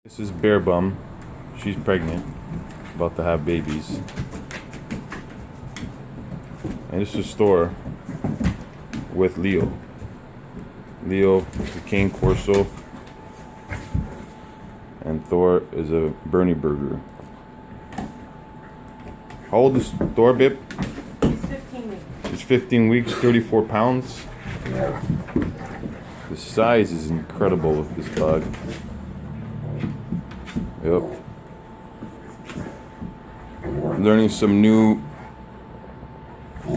This is Bear Bum. She's pregnant, about to have babies. And this is Thor with Leo. Leo is a Cane Corso, and Thor is a Berni-Berger. How old is Thor, babe? He's 15 weeks. He's 15 weeks, 34 pounds. Yeah. The size is incredible of this dog. Yep. Learning some new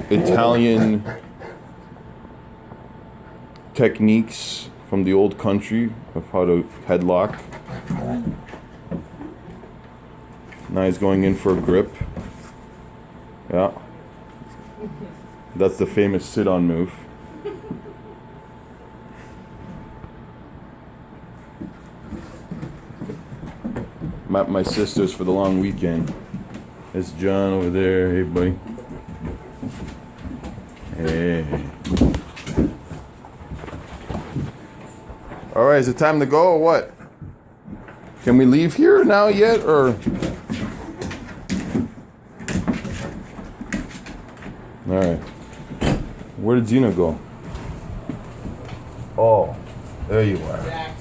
Italian techniques from the old country of how to headlock. Now he's going in for a grip. Yeah. That's the famous sit-on move. My sisters for the long weekend. It's John over there. Hey, buddy. Hey. All right, is it time to go or what? Can we leave here now yet or? All right. Where did Zena go? Oh, there you are.